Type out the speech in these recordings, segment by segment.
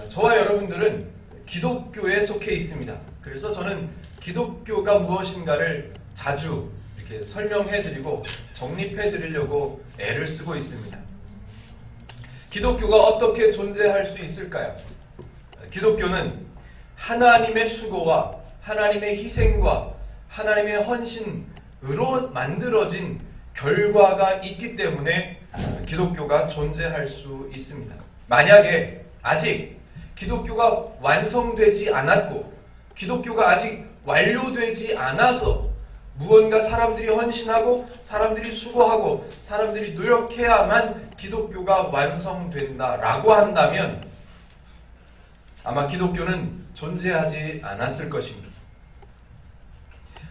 저와 여러분들은 기독교에 속해 있습니다. 그래서 저는 기독교가 무엇인가를 자주 이렇게 설명해 드리고 정립해 드리려고 애를 쓰고 있습니다. 기독교가 어떻게 존재할 수 있을까요? 기독교는 하나님의 수고와 하나님의 희생과 하나님의 헌신으로 만들어진 결과가 있기 때문에 기독교가 존재할 수 있습니다. 만약에 아직 기독교가 완성되지 않았고 기독교가 아직 완료되지 않아서 무언가 사람들이 헌신하고 사람들이 수고하고 사람들이 노력해야만 기독교가 완성된다라고 한다면 아마 기독교는 존재하지 않았을 것입니다.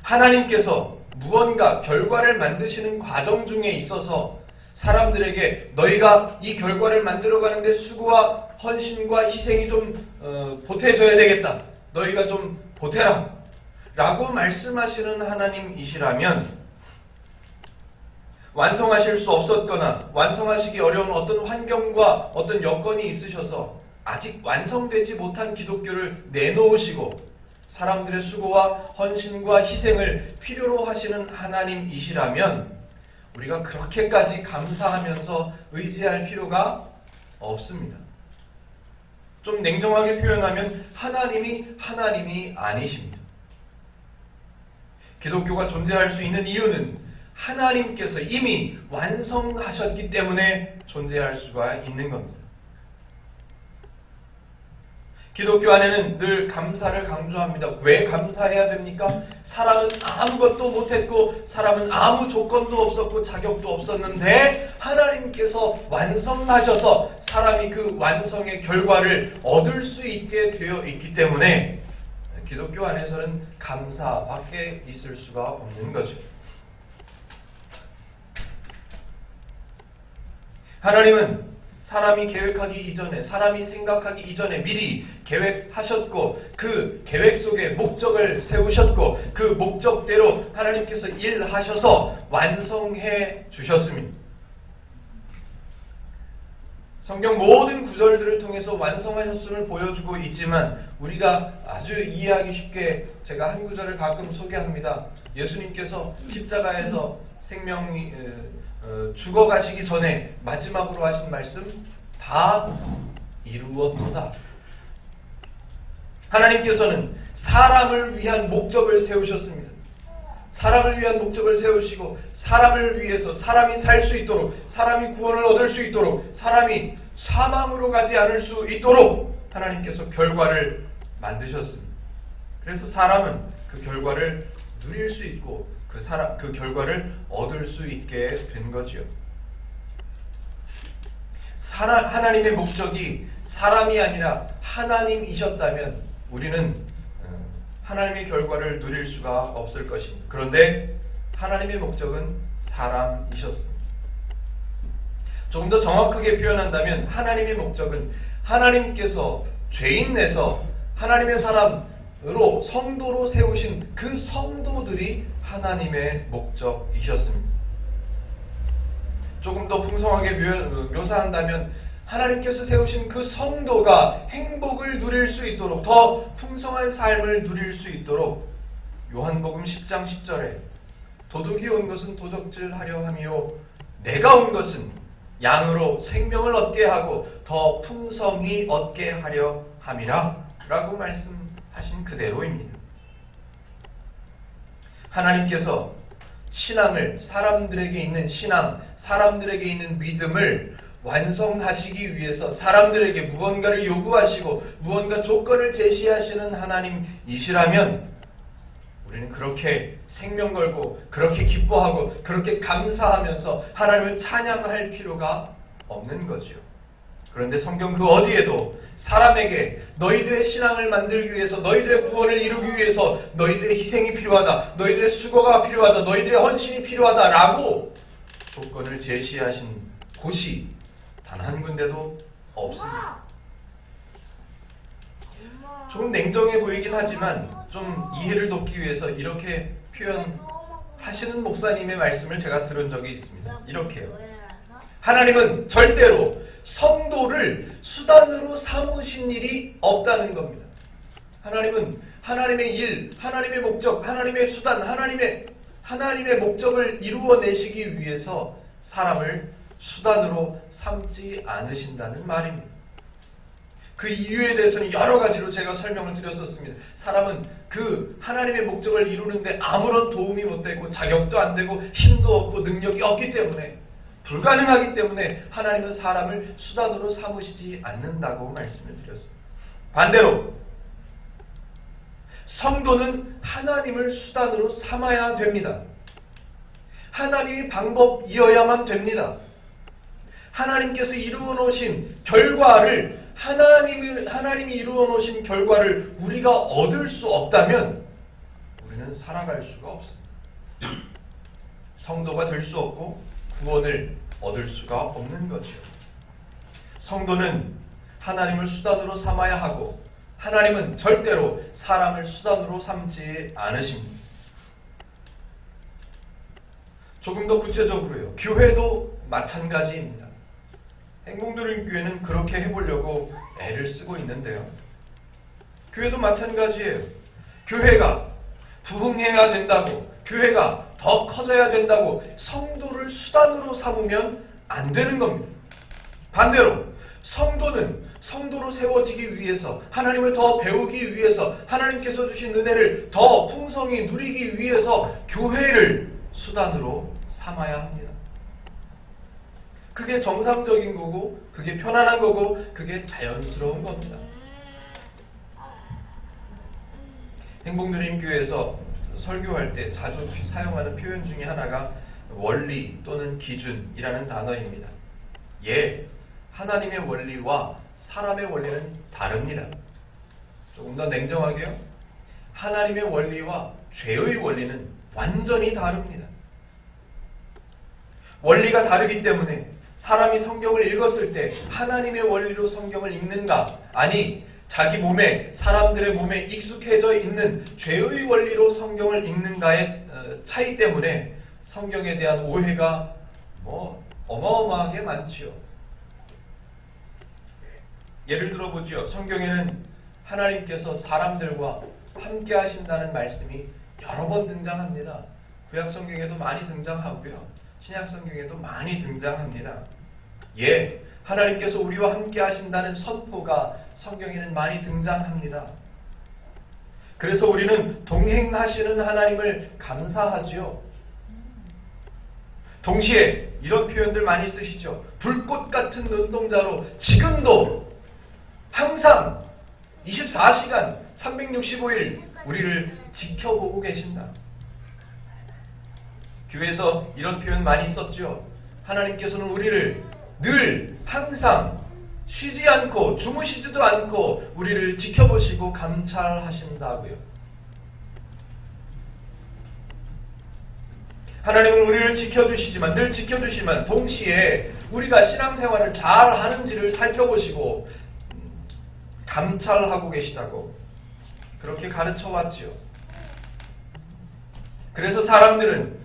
하나님께서 무언가 결과를 만드시는 과정 중에 있어서 사람들에게 너희가 이 결과를 만들어가는데 수고와 헌신과 희생이 좀 보태져야 되겠다. 너희가 좀 보태라. 라고 말씀하시는 하나님이시라면 완성하실 수 없었거나 완성하시기 어려운 어떤 환경과 어떤 여건이 있으셔서 아직 완성되지 못한 기독교를 내놓으시고 사람들의 수고와 헌신과 희생을 필요로 하시는 하나님이시라면 우리가 그렇게까지 감사하면서 의지할 필요가 없습니다. 좀 냉정하게 표현하면 하나님이 아니십니다. 기독교가 존재할 수 있는 이유는 하나님께서 이미 완성하셨기 때문에 존재할 수가 있는 겁니다. 기독교 안에는 늘 감사를 강조합니다. 왜 감사해야 됩니까? 사람은 아무것도 못했고 사람은 아무 조건도 없었고 자격도 없었는데 하나님께서 완성하셔서 사람이 그 완성의 결과를 얻을 수 있게 되어 있기 때문에 기독교 안에서는 감사밖에 있을 수가 없는 거죠. 하나님은 사람이 계획하기 이전에, 사람이 생각하기 이전에 미리 계획하셨고 그 계획 속에 목적을 세우셨고 그 목적대로 하나님께서 일하셔서 완성해 주셨습니다. 성경 모든 구절들을 통해서 완성하셨음을 보여주고 있지만 우리가 아주 이해하기 쉽게 제가 한 구절을 가끔 소개합니다. 예수님께서 십자가에서 생명이 죽어가시기 전에 마지막으로 하신 말씀 다 이루었도다. 하나님께서는 사람을 위한 목적을 세우셨습니다. 사람을 위한 목적을 세우시고 사람을 위해서 사람이 살 수 있도록 사람이 구원을 얻을 수 있도록 사람이 사망으로 가지 않을 수 있도록 하나님께서 결과를 만드셨습니다. 그래서 사람은 그 결과를 누릴 수 있고 그 결과를 얻을 수 있게 된 거지요. 하나님의 목적이 사람이 아니라 하나님이셨다면 우리는 하나님의 결과를 누릴 수가 없을 것입니다. 그런데 하나님의 목적은 사람이셨습니다. 조금 더 정확하게 표현한다면 하나님의 목적은 하나님께서 죄인 내서 하나님의 사람으로 성도로 세우신 그 성도들이 하나님의 목적이셨습니다. 조금 더 풍성하게 묘사한다면 하나님께서 세우신 그 성도가 행복을 누릴 수 있도록 더 풍성한 삶을 누릴 수 있도록 요한복음 10장 10절에 도둑이 온 것은 도적질하려 함이요 내가 온 것은 양으로 생명을 얻게 하고 더 풍성히 얻게 하려 함이라 라고 말씀하신 그대로입니다. 하나님께서 신앙을 사람들에게 있는 신앙, 사람들에게 있는 믿음을 완성하시기 위해서 사람들에게 무언가를 요구하시고 무언가 조건을 제시하시는 하나님이시라면 우리는 그렇게 생명 걸고 그렇게 기뻐하고 그렇게 감사하면서 하나님을 찬양할 필요가 없는 거죠. 그런데 성경 그 어디에도 사람에게 너희들의 신앙을 만들기 위해서 너희들의 구원을 이루기 위해서 너희들의 희생이 필요하다, 너희들의 수고가 필요하다, 너희들의 헌신이 필요하다라고 조건을 제시하신 곳이 단 한 군데도 없습니다. 조금 냉정해 보이긴 하지만 좀 이해를 돕기 위해서 이렇게 표현하시는 목사님의 말씀을 제가 들은 적이 있습니다. 이렇게요. 하나님은 절대로 성도를 수단으로 삼으신 일이 없다는 겁니다. 하나님은 하나님의 일, 하나님의 목적, 하나님의 수단, 하나님의 목적을 이루어내시기 위해서 사람을 수단으로 삼지 않으신다는 말입니다. 그 이유에 대해서는 여러 가지로 제가 설명을 드렸었습니다. 사람은 그 하나님의 목적을 이루는데 아무런 도움이 못 되고 자격도 안 되고 힘도 없고 능력이 없기 때문에 불가능하기 때문에 하나님은 사람을 수단으로 삼으시지 않는다고 말씀을 드렸습니다. 반대로 성도는 하나님을 수단으로 삼아야 됩니다. 하나님이 방법이어야만 됩니다. 하나님께서 이루어 놓으신 결과를 하나님이 이루어 놓으신 결과를 우리가 얻을 수 없다면 우리는 살아갈 수가 없습니다. 성도가 될 수 없고 구원을 얻을 수가 없는 거죠. 성도는 하나님을 수단으로 삼아야 하고 하나님은 절대로 사람을 수단으로 삼지 않으십니다. 조금 더 구체적으로요. 교회도 마찬가지입니다. 행복누린교회는 그렇게 해보려고 애를 쓰고 있는데요. 교회도 마찬가지예요. 교회가 부흥해야 된다고, 교회가 더 커져야 된다고 성도를 수단으로 삼으면 안 되는 겁니다. 반대로 성도는 성도로 세워지기 위해서, 하나님을 더 배우기 위해서, 하나님께서 주신 은혜를 더 풍성히 누리기 위해서 교회를 수단으로 삼아야 합니다. 그게 정상적인 거고, 그게 편안한 거고, 그게 자연스러운 겁니다. 행복누림교회에서 설교할 때 자주 사용하는 표현 중에 하나가 원리 또는 기준이라는 단어입니다. 하나님의 원리와 사람의 원리는 다릅니다. 조금 더 냉정하게요. 하나님의 원리와 죄의 원리는 완전히 다릅니다. 원리가 다르기 때문에 사람이 성경을 읽었을 때 하나님의 원리로 성경을 읽는가, 아니 자기 몸에, 사람들의 몸에 익숙해져 있는 죄의 원리로 성경을 읽는가의 차이 때문에 성경에 대한 오해가 어마어마하게 많지요. 예를 들어보죠. 성경에는 하나님께서 사람들과 함께 하신다는 말씀이 여러 번 등장합니다. 구약 성경에도 많이 등장하고요. 신약 성경에도 많이 등장합니다. 하나님께서 우리와 함께 하신다는 선포가 성경에는 많이 등장합니다. 그래서 우리는 동행하시는 하나님을 감사하지요. 동시에 이런 표현들 많이 쓰시죠. 불꽃 같은 눈동자로 지금도 항상 24시간 365일 우리를 지켜보고 계신다. 교회에서 이런 표현 많이 썼죠. 하나님께서는 우리를 늘 항상 쉬지 않고 주무시지도 않고 우리를 지켜보시고 감찰하신다고요. 하나님은 우리를 지켜주시지만, 늘 지켜주시지만 동시에 우리가 신앙생활을 잘 하는지를 살펴보시고 감찰하고 계시다고 그렇게 가르쳐 왔지요. 그래서 사람들은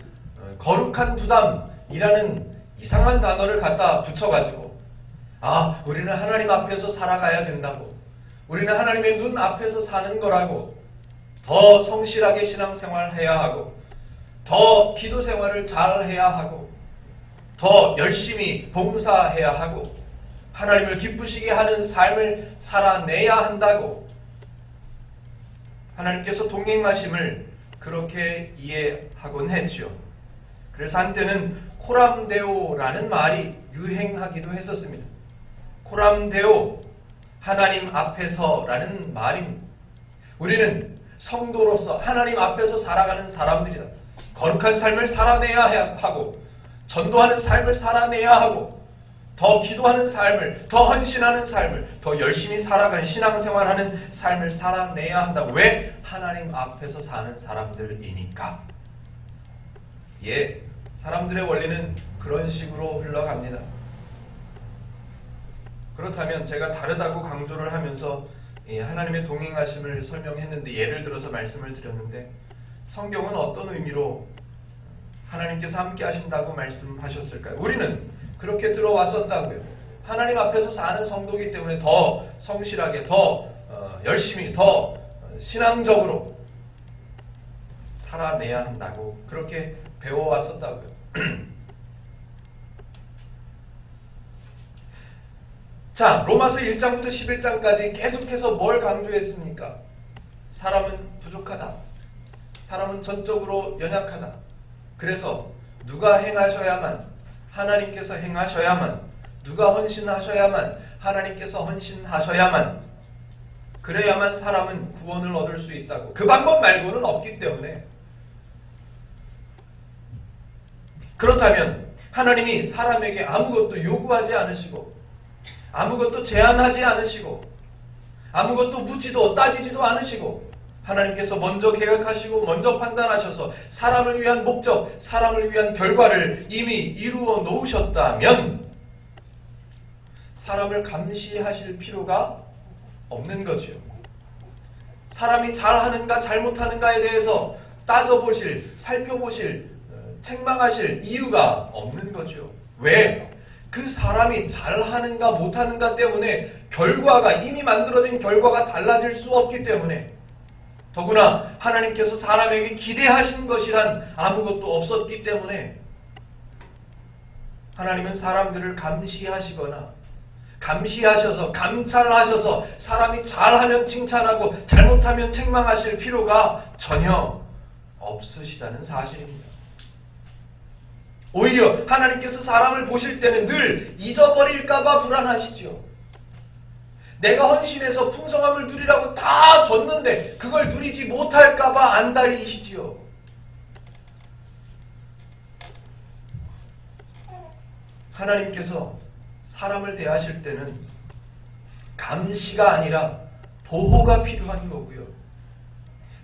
거룩한 부담이라는 이상한 단어를 갖다 붙여가지고 우리는 하나님 앞에서 살아가야 된다고, 우리는 하나님의 눈 앞에서 사는 거라고, 더 성실하게 신앙생활을 해야 하고, 더 기도생활을 잘 해야 하고, 더 열심히 봉사해야 하고, 하나님을 기쁘시게 하는 삶을 살아내야 한다고 하나님께서 동행하심을 그렇게 이해하곤 했죠. 그래서 한때는 코람데오라는 말이 유행하기도 했었습니다. 코람데오, 하나님 앞에서라는 말입니다. 우리는 성도로서 하나님 앞에서 살아가는 사람들이다. 거룩한 삶을 살아내야 하고, 전도하는 삶을 살아내야 하고, 더 기도하는 삶을, 더 헌신하는 삶을, 더 열심히 살아가는 신앙생활하는 삶을 살아내야 한다. 왜? 하나님 앞에서 사는 사람들이니까. 사람들의 원리는 그런 식으로 흘러갑니다. 그렇다면 제가 다르다고 강조를 하면서 하나님의 동행하심을 설명했는데, 예를 들어서 말씀을 드렸는데, 성경은 어떤 의미로 하나님께서 함께 하신다고 말씀하셨을까요? 우리는 그렇게 들어왔었다고요. 하나님 앞에서 사는 성도이기 때문에 더 성실하게, 더 열심히, 더 신앙적으로 살아내야 한다고 그렇게 배워왔었다고요. 자, 로마서 1장부터 11장까지 계속해서 뭘 강조했습니까? 사람은 부족하다. 사람은 전적으로 연약하다. 그래서 누가 행하셔야만, 하나님께서 행하셔야만, 누가 헌신하셔야만, 하나님께서 헌신하셔야만, 그래야만 사람은 구원을 얻을 수 있다고. 그 방법 말고는 없기 때문에. 그렇다면 하나님이 사람에게 아무것도 요구하지 않으시고, 아무것도 제한하지 않으시고, 아무것도 묻지도 따지지도 않으시고, 하나님께서 먼저 계획하시고 먼저 판단하셔서 사람을 위한 목적, 사람을 위한 결과를 이미 이루어 놓으셨다면 사람을 감시하실 필요가 없는 거죠. 사람이 잘하는가 잘못하는가에 대해서 따져보실, 살펴보실, 책망하실 이유가 없는 거죠. 왜? 그 사람이 잘하는가 못하는가 때문에 결과가, 이미 만들어진 결과가 달라질 수 없기 때문에, 더구나 하나님께서 사람에게 기대하신 것이란 아무것도 없었기 때문에 하나님은 사람들을 감시하시거나 감시하셔서 감찰하셔서 사람이 잘하면 칭찬하고 잘못하면 책망하실 필요가 전혀 없으시다는 사실입니다. 오히려 하나님께서 사람을 보실 때는 늘 잊어버릴까봐 불안하시죠. 내가 헌신해서 풍성함을 누리라고 다 줬는데 그걸 누리지 못할까봐 안달이시지요. 하나님께서 사람을 대하실 때는 감시가 아니라 보호가 필요한 거고요.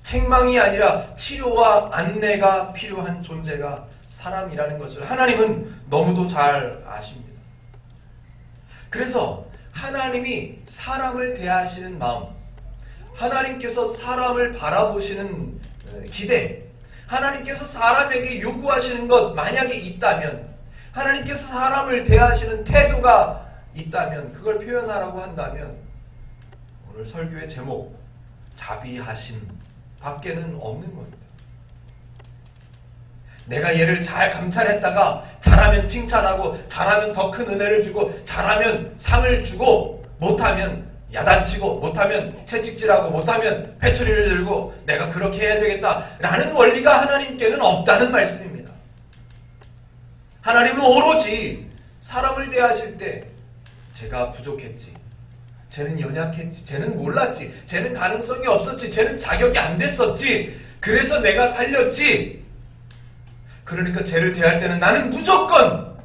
책망이 아니라 치료와 안내가 필요한 존재가 사람이라는 것을 하나님은 너무도 잘 아십니다. 그래서 하나님이 사람을 대하시는 마음, 하나님께서 사람을 바라보시는 기대, 하나님께서 사람에게 요구하시는 것 만약에 있다면, 하나님께서 사람을 대하시는 태도가 있다면, 그걸 표현하라고 한다면 오늘 설교의 제목 자비하심 밖에는 없는 겁니다. 내가 얘를 잘 감찰했다가 잘하면 칭찬하고 잘하면 더 큰 은혜를 주고 잘하면 상을 주고 못하면 야단치고 못하면 채찍질하고 못하면 회초리를 들고 내가 그렇게 해야 되겠다라는 원리가 하나님께는 없다는 말씀입니다. 하나님은 오로지 사람을 대하실 때 쟤가 부족했지, 쟤는 연약했지, 쟤는 몰랐지, 쟤는 가능성이 없었지, 쟤는 자격이 안 됐었지, 그래서 내가 살렸지, 그러니까 쟤를 대할 때는 나는 무조건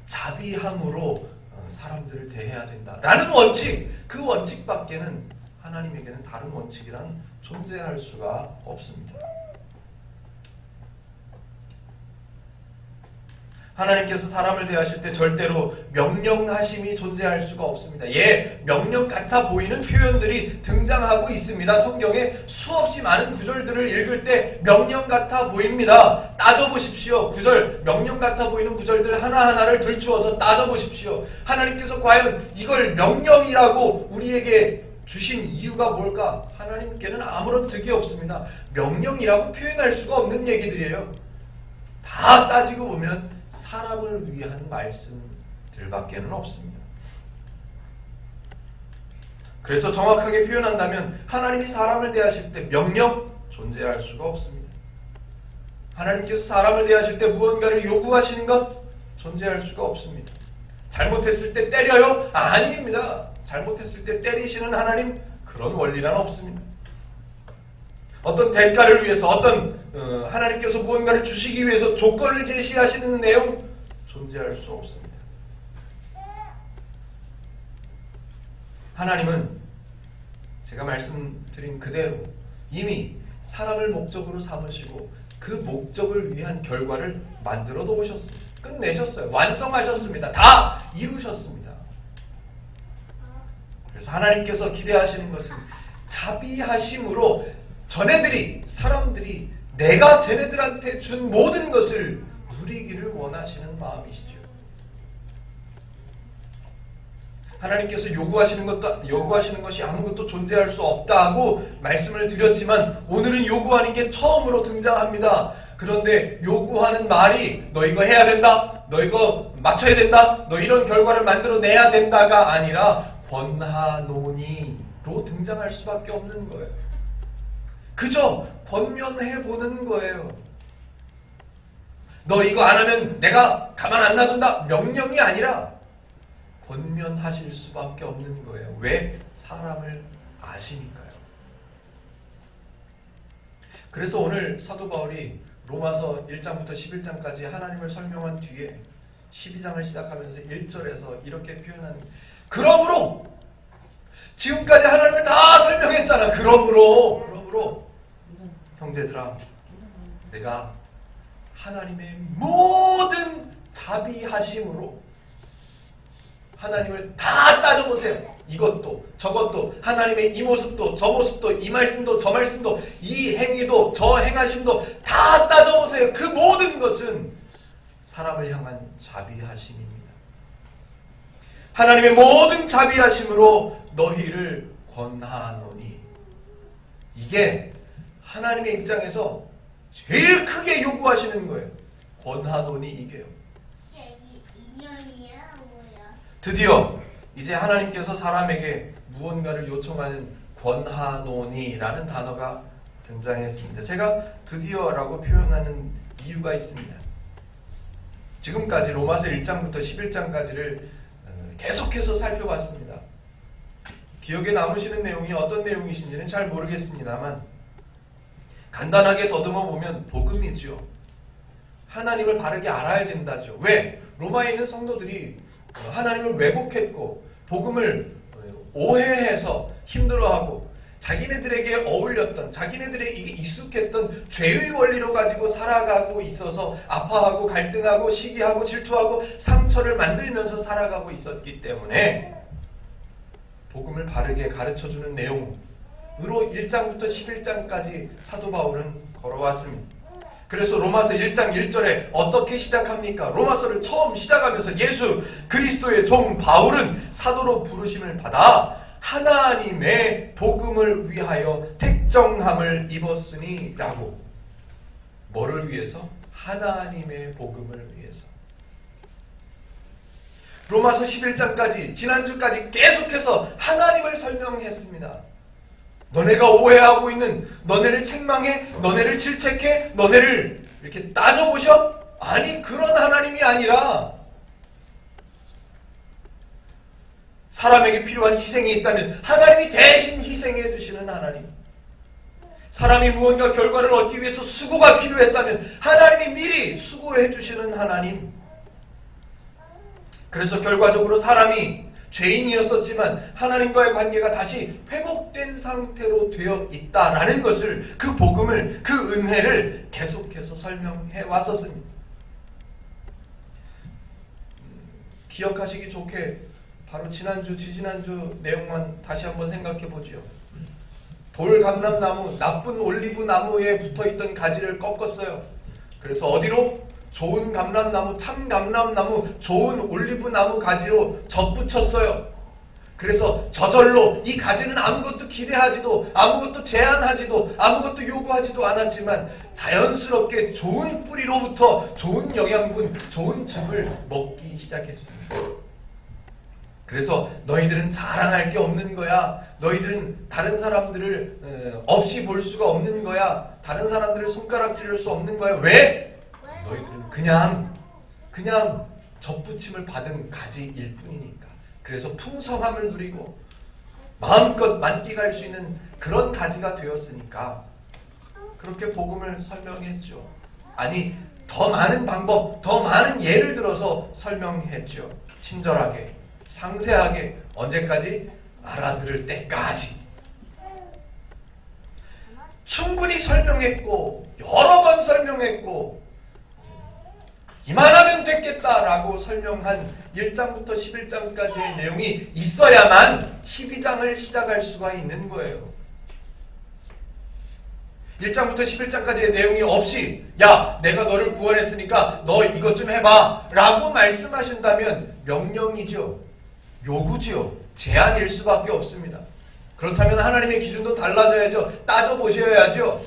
자비함으로 사람들을 대해야 된다라는 원칙, 그 원칙밖에는 하나님에게는 다른 원칙이란 존재할 수가 없습니다. 하나님께서 사람을 대하실 때 절대로 명령하심이 존재할 수가 없습니다. 예, 명령 같아 보이는 표현들이 등장하고 있습니다. 성경에 수없이 많은 구절들을 읽을 때 명령 같아 보입니다. 따져보십시오. 구절, 명령 같아 보이는 구절들 하나하나를 들추어서 따져보십시오. 하나님께서 과연 이걸 명령이라고 우리에게 주신 이유가 뭘까? 하나님께는 아무런 득이 없습니다. 명령이라고 표현할 수가 없는 얘기들이에요. 다 따지고 보면 사람을 위한 말씀들밖에는 없습니다. 그래서 정확하게 표현한다면 하나님이 사람을 대하실 때 명령 존재할 수가 없습니다. 하나님께서 사람을 대하실 때 무언가를 요구하시는 것 존재할 수가 없습니다. 잘못했을 때 때려요? 아닙니다. 잘못했을 때 때리시는 하나님, 그런 원리란 없습니다. 어떤 대가를 위해서, 어떤 하나님께서 무언가를 주시기 위해서 조건을 제시하시는 내용 존재할 수 없습니다. 하나님은 제가 말씀드린 그대로 이미 사람을 목적으로 삼으시고 그 목적을 위한 결과를 만들어 놓으셨습니다. 끝내셨어요. 완성하셨습니다. 다 이루셨습니다. 그래서 하나님께서 기대하시는 것은 자비하심으로 사람들이 내가 쟤네들한테 준 모든 것을 누리기를 원하시는 마음이시죠. 하나님께서 요구하시는 것이 아무것도 존재할 수 없다고 말씀을 드렸지만 오늘은 요구하는 게 처음으로 등장합니다. 그런데 요구하는 말이 너 이거 해야 된다, 너 이거 맞춰야 된다, 너 이런 결과를 만들어내야 된다가 아니라 권하노니로 등장할 수밖에 없는 거예요. 그저 권면해보는 거예요. 너 이거 안 하면 내가 가만 안 놔둔다. 명령이 아니라 권면하실 수밖에 없는 거예요. 왜? 사람을 아시니까요. 그래서 오늘 사도 바울이 로마서 1장부터 11장까지 하나님을 설명한 뒤에 12장을 시작하면서 1절에서 이렇게 표현하는 거예요. 그러므로 지금까지 하나님을 다 설명했잖아. 그러므로 형제들아, 내가 하나님의 모든 자비하심으로 하나님을 다 따져보세요. 이것도 저것도 하나님의 이 모습도 저 모습도 이 말씀도 저 말씀도 이 행위도 저 행하심도 다 따져보세요. 그 모든 것은 사람을 향한 자비하심입니다. 하나님의 모든 자비하심으로 너희를 권하노니, 이게 하나님의 입장에서 제일 크게 요구하시는 거예요. 권하노니, 이게요. 드디어 이제 하나님께서 사람에게 무언가를 요청하는 권하노니라는 단어가 등장했습니다. 제가 드디어라고 표현하는 이유가 있습니다. 지금까지 로마서 1장부터 11장까지를 계속해서 살펴봤습니다. 기억에 남으시는 내용이 어떤 내용이신지는 잘 모르겠습니다만 간단하게 더듬어 보면 복음이죠. 하나님을 바르게 알아야 된다죠. 왜? 로마에 있는 성도들이 하나님을 왜곡했고 복음을 오해해서 힘들어하고 자기네들에게 어울렸던, 자기네들에게 익숙했던 죄의 원리로 가지고 살아가고 있어서 아파하고 갈등하고 시기하고 질투하고 상처를 만들면서 살아가고 있었기 때문에 복음을 바르게 가르쳐주는 내용으로 1장부터 11장까지 사도 바울은 걸어왔습니다. 그래서 로마서 1장 1절에 어떻게 시작합니까? 로마서를 처음 시작하면서 예수 그리스도의 종 바울은 사도로 부르심을 받아 하나님의 복음을 위하여 택정함을 입었으니 라고. 뭐를 위해서? 하나님의 복음을 위해서. 로마서 11장까지 지난주까지 계속해서 하나님을 설명했습니다. 너네가 오해하고 있는, 너네를 책망해, 너네를 질책해, 너네를 이렇게 따져보셔? 아니, 그런 하나님이 아니라 사람에게 필요한 희생이 있다면 하나님이 대신 희생해 주시는 하나님. 사람이 무언가 결과를 얻기 위해서 수고가 필요했다면 하나님이 미리 수고해 주시는 하나님. 그래서 결과적으로 사람이 죄인이었었지만 하나님과의 관계가 다시 회복된 상태로 되어 있다라는 것을, 그 복음을, 그 은혜를 계속해서 설명해 왔었습니다. 기억하시기 좋게 바로 지지난주 내용만 다시 한번 생각해 보죠. 돌감람나무, 나쁜 올리브 나무에 붙어있던 가지를 꺾었어요. 그래서 어디로? 좋은 감람나무, 참 감람나무, 좋은 올리브 나무 가지로 접붙였어요. 그래서 저절로 이 가지는 아무것도 기대하지도, 아무것도 제한하지도, 아무것도 요구하지도 않았지만 자연스럽게 좋은 뿌리로부터 좋은 영양분, 좋은 즙을 먹기 시작했습니다. 그래서 너희들은 자랑할 게 없는 거야. 너희들은 다른 사람들을 없이 볼 수가 없는 거야. 다른 사람들을 손가락질할 수 없는 거야. 왜? 너희들은 그냥 접붙임을 받은 가지일 뿐이니까. 그래서 풍성함을 누리고 마음껏 만끽할 수 있는 그런 가지가 되었으니까 그렇게 복음을 설명했죠. 아니, 더 많은 방법, 더 많은 예를 들어서 설명했죠. 친절하게, 상세하게, 언제까지? 알아들을 때까지. 충분히 설명했고, 여러 번 설명했고, 이만하면 됐겠다라고 설명한 1장부터 11장까지의 내용이 있어야만 12장을 시작할 수가 있는 거예요. 1장부터 11장까지의 내용이 없이 야, 내가 너를 구원했으니까 너 이것 좀 해봐 라고 말씀하신다면 명령이죠. 요구지요. 제한일 수밖에 없습니다. 그렇다면 하나님의 기준도 달라져야죠. 따져보셔야죠.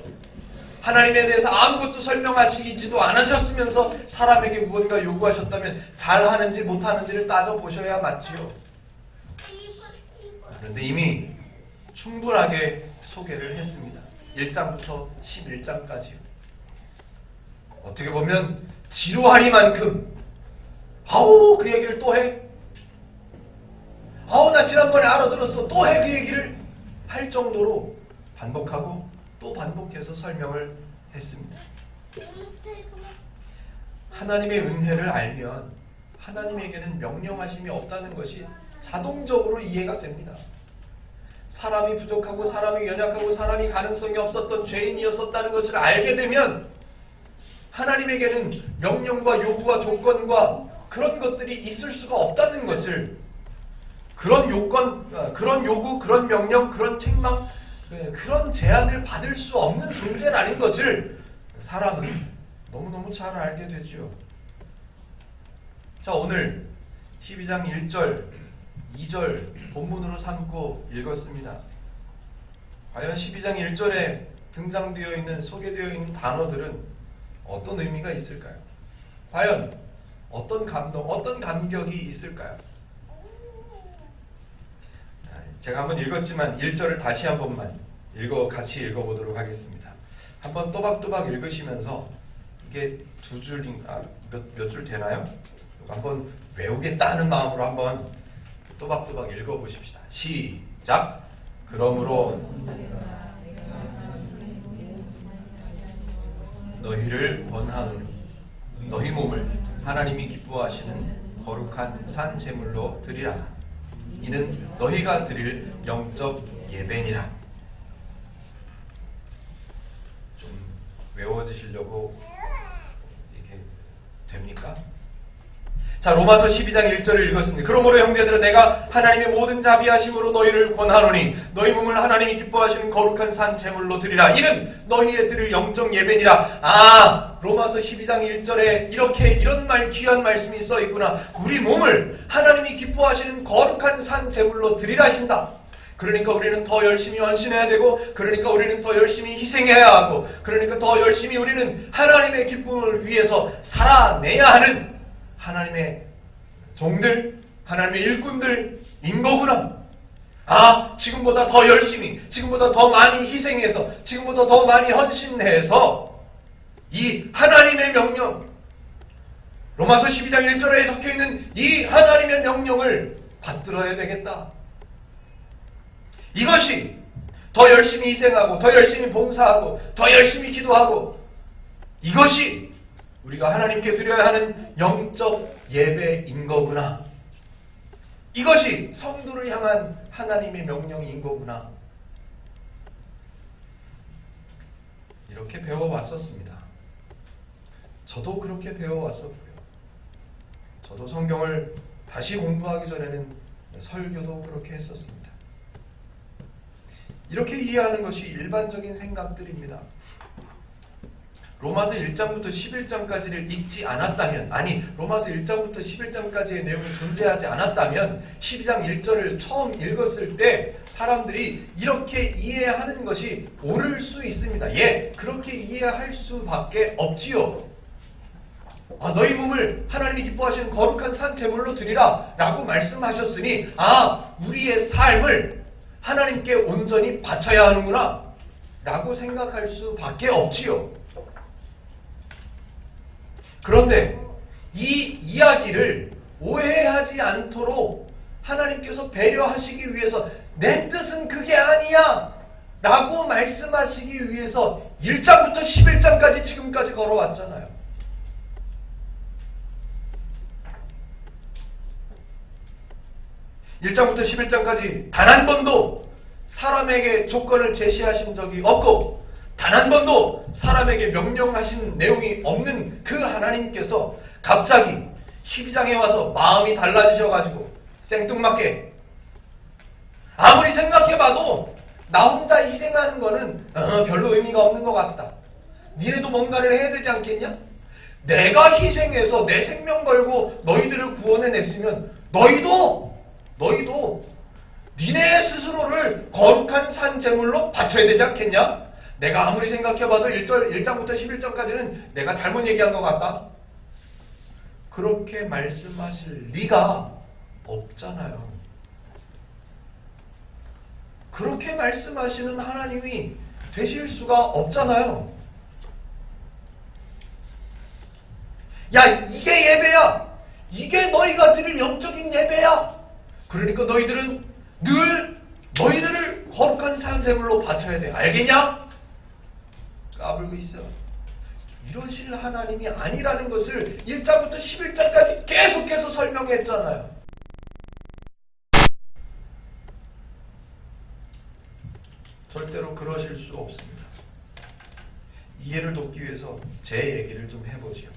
하나님에 대해서 아무것도 설명하시지도 않으셨으면서 사람에게 무언가 요구하셨다면 잘하는지 못하는지를 따져보셔야 맞지요. 그런데 이미 충분하게 소개를 했습니다. 1장부터 11장까지요. 어떻게 보면 지루하리만큼 아우 그 얘기를 또 해? 아우 나 지난번에 알아들었어. 또 해 그 얘기를? 할 정도로 반복하고 또 반복해서 설명을 했습니다. 하나님의 은혜를 알면 하나님에게는 명령하심이 없다는 것이 자동적으로 이해가 됩니다. 사람이 부족하고 사람이 연약하고 사람이 가능성이 없었던 죄인이었었다는 것을 알게 되면 하나님에게는 명령과 요구와 조건과 그런 것들이 있을 수가 없다는 것을, 그런 요건, 그런 요구, 그런 명령, 그런 책망, 그런 제한을 받을 수 없는 존재라는 것을 사람은 너무너무 잘 알게 되죠. 자, 오늘 12장 1절, 2절 본문으로 삼고 읽었습니다. 과연 12장 1절에 등장되어 있는, 소개되어 있는 단어들은 어떤 의미가 있을까요? 과연 어떤 감동, 어떤 감격이 있을까요? 제가 한번 읽었지만 1절을 다시 한 번만 같이 읽어보도록 하겠습니다. 한번 또박또박 읽으시면서 이게 두 줄, 몇 줄 되나요? 한번 외우겠다는 마음으로 한번 또박또박 읽어보십시다. 시작! 그러므로 너희를 권하노니 너희 몸을 하나님이 기뻐하시는 거룩한 산 제물로 드리라. 이는 너희가 드릴 영적 예배니라. 좀 외워지시려고 이렇게 됩니까? 자, 로마서 12장 1절을 읽었습니다. 그러므로 형제들아 내가 하나님의 모든 자비하심으로 너희를 권하노니 너희 몸을 하나님이 기뻐하시는 거룩한 산 제물로 드리라. 이는 너희의 드릴 영적 예배니라. 아, 로마서 12장 1절에 이런 귀한 말씀이 써 있구나. 우리 몸을 하나님이 기뻐하시는 거룩한 산 제물로 드리라 하신다. 그러니까 우리는 더 열심히 헌신해야 되고, 그러니까 우리는 더 열심히 희생해야 하고, 그러니까 더 열심히 우리는 하나님의 기쁨을 위해서 살아내야 하는 하나님의 종들, 하나님의 일꾼들인 거구나. 아, 지금보다 더 열심히, 지금보다 더 많이 희생해서, 지금보다 더 많이 헌신해서 이 하나님의 명령, 로마서 12장 1절에 적혀있는 이 하나님의 명령을 받들어야 되겠다. 이것이 더 열심히 희생하고, 더 열심히 봉사하고, 더 열심히 기도하고, 이것이 우리가 하나님께 드려야 하는 영적 예배인 거구나. 이것이 성도를 향한 하나님의 명령인 거구나. 이렇게 배워왔었습니다. 저도 그렇게 배워왔었고요. 저도 성경을 다시 공부하기 전에는 설교도 그렇게 했었습니다. 이렇게 이해하는 것이 일반적인 생각들입니다. 로마서 1장부터 11장까지를 읽지 않았다면, 아니 로마서 1장부터 11장까지의 내용이 존재하지 않았다면 12장 1절을 처음 읽었을 때 사람들이 이렇게 이해하는 것이 옳을 수 있습니다. 예, 그렇게 이해할 수밖에 없지요. 아, 너희 몸을 하나님이 기뻐하시는 거룩한 산 제물로 드리라 라고 말씀하셨으니, 아, 우리의 삶을 하나님께 온전히 바쳐야 하는구나 라고 생각할 수밖에 없지요. 그런데 이 이야기를 오해하지 않도록 하나님께서 배려하시기 위해서 내 뜻은 그게 아니야 라고 말씀하시기 위해서 1장부터 11장까지 지금까지 걸어왔잖아요. (1장부터 11장까지) 단 한 번도 사람에게 조건을 제시하신 적이 없고, 단 한 번도 사람에게 명령하신 내용이 없는 그 하나님께서 갑자기 12장에 와서 마음이 달라지셔가지고 생뚱맞게, 아무리 생각해봐도 나 혼자 희생하는 거는 별로 의미가 없는 것 같다. 니네도 뭔가를 해야 되지 않겠냐? 내가 희생해서 내 생명 걸고 너희들을 구원해냈으면 너희도 너희도 니네 스스로를 거룩한 산 제물로 바쳐야 되지 않겠냐? 내가 아무리 생각해봐도 1장부터 11장까지는 내가 잘못 얘기한 것 같다. 그렇게 말씀하실 리가 없잖아요. 그렇게 말씀하시는 하나님이 되실 수가 없잖아요. 야, 이게 예배야. 이게 너희가 드릴 영적인 예배야. 그러니까 너희들은 늘 너희들을 거룩한 산제물로 바쳐야 돼. 알겠냐? 까불고 있어. 이러실 하나님이 아니라는 것을 1장부터 11장까지 계속해서 설명했잖아요. 절대로 그러실 수 없습니다. 이해를 돕기 위해서 제 얘기를 좀 해보죠.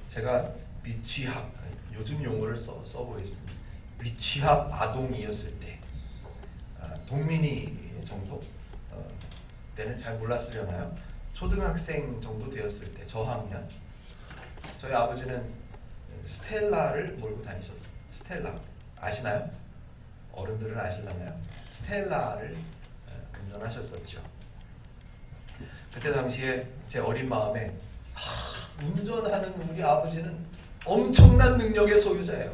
제가 미취학, 요즘 용어를 써보겠습니다. 미취학 아동이었을 때, 동민이 정도 때는 잘 몰랐으려나요? 초등학생 정도 되었을 때, 저학년, 저희 아버지는 스텔라를 몰고 다니셨어요. 스텔라 아시나요? 어른들은 아시려나요? 스텔라를 운전하셨었죠. 그때 당시에 제 어린 마음에 운전하는 우리 아버지는 엄청난 능력의 소유자예요.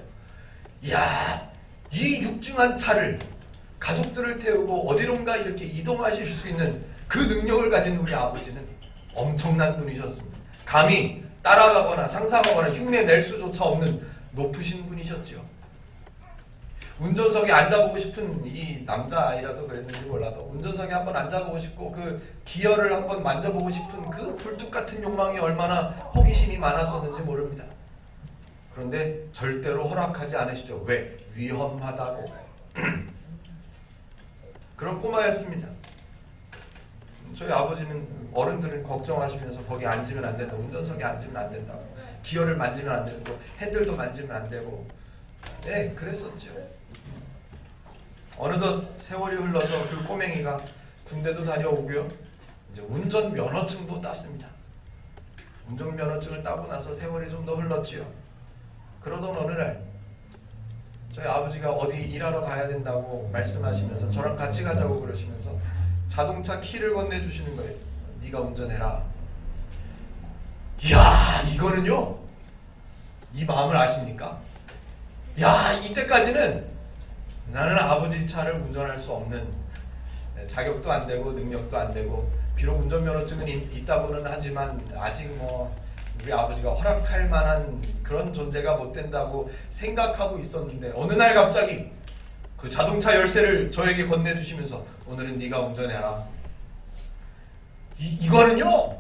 이야, 이 육중한 차를 가족들을 태우고 어디론가 이렇게 이동하실 수 있는 그 능력을 가진 우리 아버지는 엄청난 분이셨습니다. 감히 따라가거나 상상하거나 흉내낼 수조차 없는 높으신 분이셨죠. 운전석에 앉아보고 싶은 이 남자아이라서 그랬는지 몰라도 운전석에 한번 앉아보고 싶고 그 기어를 한번 만져보고 싶은 그 굴뚝 같은 욕망이 얼마나 호기심이 많았었는지 모릅니다. 그런데 절대로 허락하지 않으시죠. 왜? 위험하다고. 그런 꼬마였습니다. 저희 아버지는 어른들은 걱정하시면서 거기 앉으면 안 된다. 운전석에 앉으면 안 된다고. 기어를 만지면 안 되고 핸들도 만지면 안 되고. 네, 그랬었죠. 어느덧 세월이 흘러서 그 꼬맹이가 군대도 다녀오고요. 이제 운전면허증도 땄습니다. 운전면허증을 따고 나서 세월이 좀 더 흘렀지요. 그러던 어느 날 저희 아버지가 어디 일하러 가야 된다고 말씀하시면서 저랑 같이 가자고 그러시면서 자동차 키를 건네주시는 거예요. 네가 운전해라. 이야, 이거는요. 이 마음을 아십니까? 야, 이때까지는 나는 아버지 차를 운전할 수 없는, 자격도 안 되고 능력도 안 되고 비록 운전면허증은 있다고는 하지만 아직 우리 아버지가 허락할 만한 그런 존재가 못 된다고 생각하고 있었는데 어느 날 갑자기 그 자동차 열쇠를 저에게 건네주시면서 오늘은 네가 운전해라. 이거는요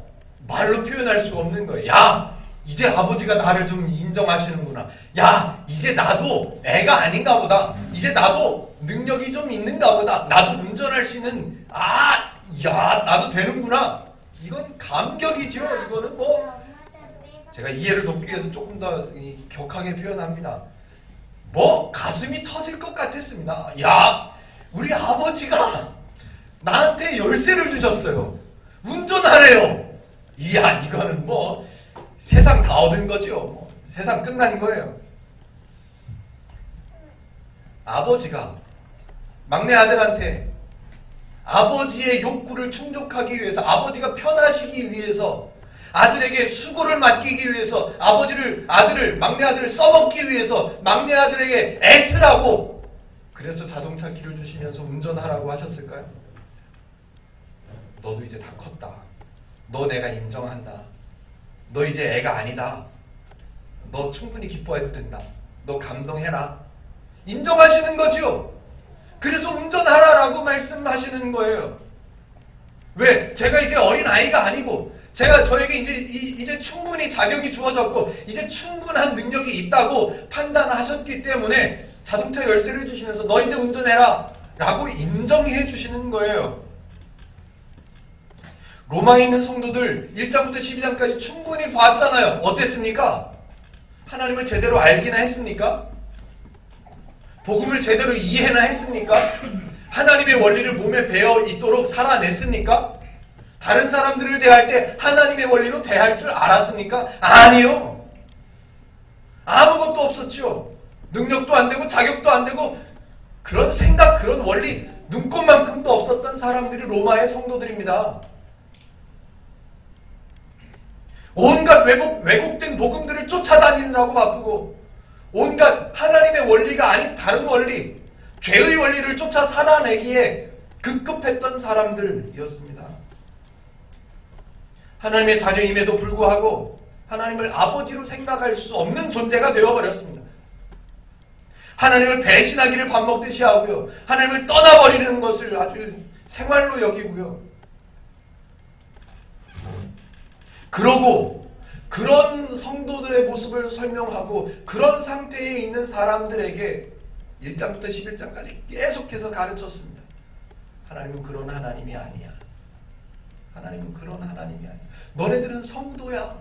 말로 표현할 수가 없는 거예요. 야, 이제 아버지가 나를 좀 인정하시는구나. 야, 이제 나도 애가 아닌가 보다. 이제 나도 능력이 좀 있는가 보다. 나도 운전할 수 있는, 야, 나도 되는구나. 이건 감격이죠. 이거는 제가 이해를 돕기 위해서 조금 더 격하게 표현합니다. 가슴이 터질 것 같았습니다. 야, 우리 아버지가 나한테 열쇠를 주셨어요. 운전하래요. 이야, 이거는 세상 다 얻은 거죠. 세상 끝난 거예요. 아버지가 막내 아들한테 아버지의 욕구를 충족하기 위해서, 아버지가 편하시기 위해서, 아들에게 수고를 맡기기 위해서, 막내 아들을 써먹기 위해서 막내 아들에게 애쓰라고 그래서 자동차 키를 주시면서 운전하라고 하셨을까요? 너도 이제 다 컸다. 너 내가 인정한다. 너 이제 애가 아니다. 너 충분히 기뻐해도 된다. 너 감동해라. 인정하시는 거죠. 그래서 운전하라라고 말씀하시는 거예요. 왜? 제가 이제 어린아이가 아니고 저에게 이제 충분히 자격이 주어졌고 이제 충분한 능력이 있다고 판단하셨기 때문에 자동차 열쇠를 주시면서 너 이제 운전해라 라고 인정해 주시는 거예요. 로마에 있는 성도들 1장부터 12장까지 충분히 봤잖아요. 어땠습니까? 하나님을 제대로 알기나 했습니까? 복음을 제대로 이해나 했습니까? 하나님의 원리를 몸에 배어 있도록 살아냈습니까? 다른 사람들을 대할 때 하나님의 원리로 대할 줄 알았습니까? 아니요. 아무것도 없었죠. 능력도 안 되고 자격도 안 되고 그런 생각, 그런 원리 눈꼽만큼도 없었던 사람들이 로마의 성도들입니다. 온갖 왜곡된 복음들을 쫓아다니느라고 바쁘고 온갖 하나님의 원리가 아닌 다른 원리, 죄의 원리를 쫓아 살아내기에 급급했던 사람들이었습니다. 하나님의 자녀임에도 불구하고 하나님을 아버지로 생각할 수 없는 존재가 되어버렸습니다. 하나님을 배신하기를 밥 먹듯이 하고요. 하나님을 떠나버리는 것을 아주 생활로 여기고요. 그러고 그런 성도들의 모습을 설명하고 그런 상태에 있는 사람들에게 1장부터 11장까지 계속해서 가르쳤습니다. 하나님은 그런 하나님이 아니야. 하나님은 그런 하나님이 아니야. 너네들은 성도야.